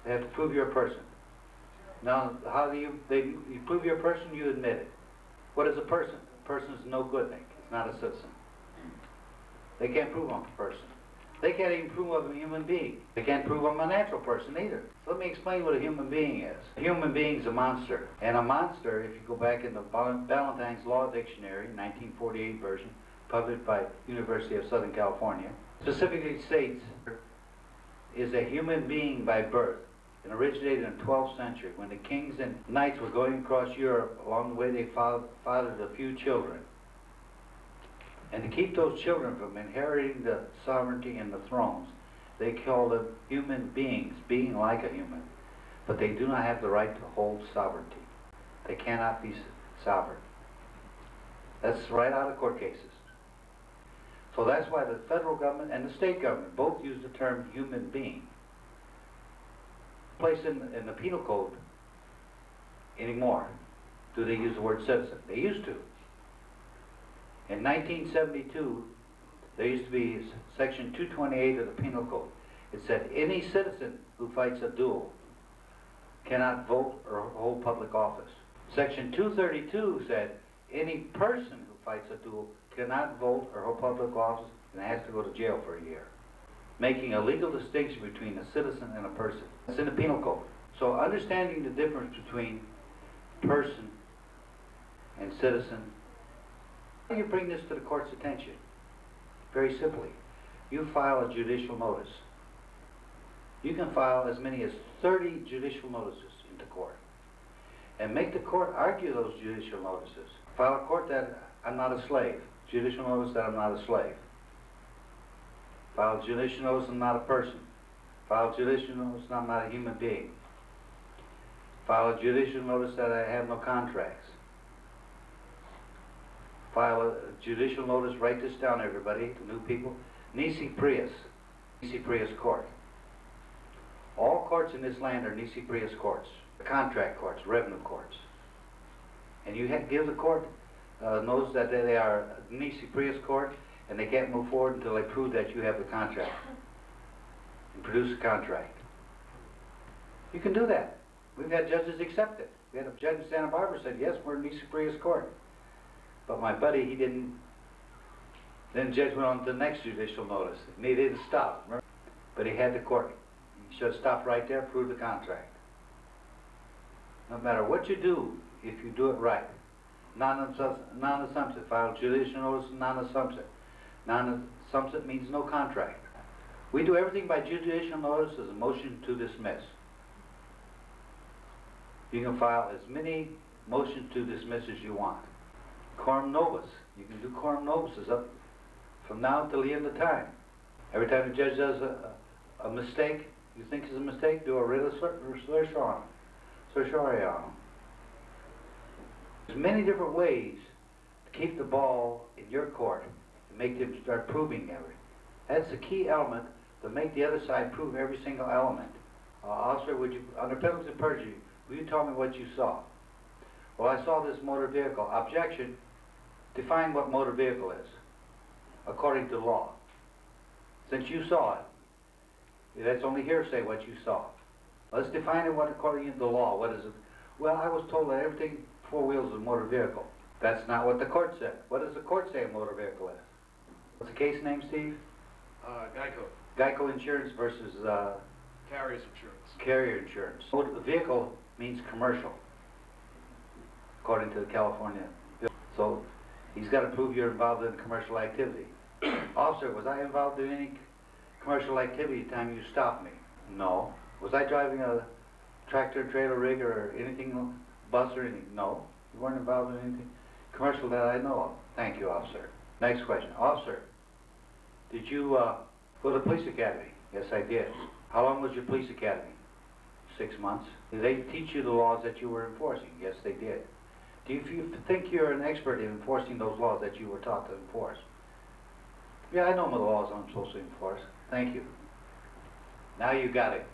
They have to prove you're a person. Now, how do you prove you're a person? You admit it. What is a person? A person is no good thing. It's not a citizen. They can't prove I'm a person. They can't even prove I'm a human being. They can't prove I'm a natural person either. So let me explain what a human being is. A human being is a monster. And a monster, if you go back in the Ballantyne's Law Dictionary, 1948 version, published by University of Southern California, specifically states, is a human being by birth, and originated in the 12th century when the kings and knights were going across Europe. Along the way they fathered a few children. And to keep those children from inheriting the sovereignty and the thrones, they called them human beings, being like a human. But they do not have the right to hold sovereignty. They cannot be sovereign. That's right out of court cases. So that's why the federal government and the state government both use the term human being. Place in the penal code anymore do they use the word citizen. They used to. In 1972, there used to be section 228 of the penal code. It said any citizen who fights a duel cannot vote or hold public office. Section 232 said any person who fights a duel cannot vote or hold public office and has to go to jail for a year, making a legal distinction between a citizen and a person. That's in the penal code. So understanding the difference between person and citizen, how do you bring this to the court's attention? Very simply, you file a judicial notice. You can file as many as 30 judicial notices into court and make the court argue those judicial notices. File a court that I'm not a slave. Judicial notice that I'm not a slave. File judicial notice I'm not a person. File judicial notice I'm not a human being. File a judicial notice that I have no contracts. File a judicial notice, write this down everybody, the new people, nisi prius court. All courts in this land are nisi prius courts, contract courts, revenue courts. And you have to give the court notice that they are nisi prius court, and they can't move forward until they prove that you have the contract and produce a contract. You can do that. We've had judges accept it. We had a judge in Santa Barbara said, yes, we're nisi prius court. But my buddy, he didn't. Then the judge went on to the next judicial notice, and he didn't stop. Remember? But he had the court. He should have stopped right there, proved the contract. No matter what you do, if you do it right, non-assumption, file judicial notice, non-assumption. Non-assumption means no contract. We do everything by judicial notice as a motion to dismiss. You can file as many motions to dismiss as you want. Coram nobis. You can do coram nobis up from now until the end of time. Every time the judge does a mistake, you think is a mistake, do a writ of certiorari on him. There's many different ways to keep the ball in your court and make them start proving everything. That's the key element to make the other side prove every single element. Officer, would you, under penalty of perjury, will you tell me what you saw? Well, I saw this motor vehicle. Objection. Define what motor vehicle is, according to law. Since you saw it, that's only hearsay what you saw. Let's define it according to the law. What is it? Well, I was told that everything four wheels is a motor vehicle. That's not what the court said. What does the court say a motor vehicle is? What's the case name, Steve? Geico. Geico Insurance versus Carrier's insurance. Carrier Insurance. Motor vehicle means commercial, according to the California bill. So he's got to prove you're involved in commercial activity. Officer, was I involved in any commercial activity the time you stopped me? No. Was I driving a tractor, trailer rig, or anything, bus or anything? No. You weren't involved in anything commercial that I know of. Thank you, officer. Next question. Officer, did you go to the police academy? Yes, I did. How long was your police academy? 6 months. Did they teach you the laws that you were enforcing? Yes, they did. Do you think you're an expert in enforcing those laws that you were taught to enforce? Yeah, I know the laws I'm supposed to enforce. Thank you. Now you got it.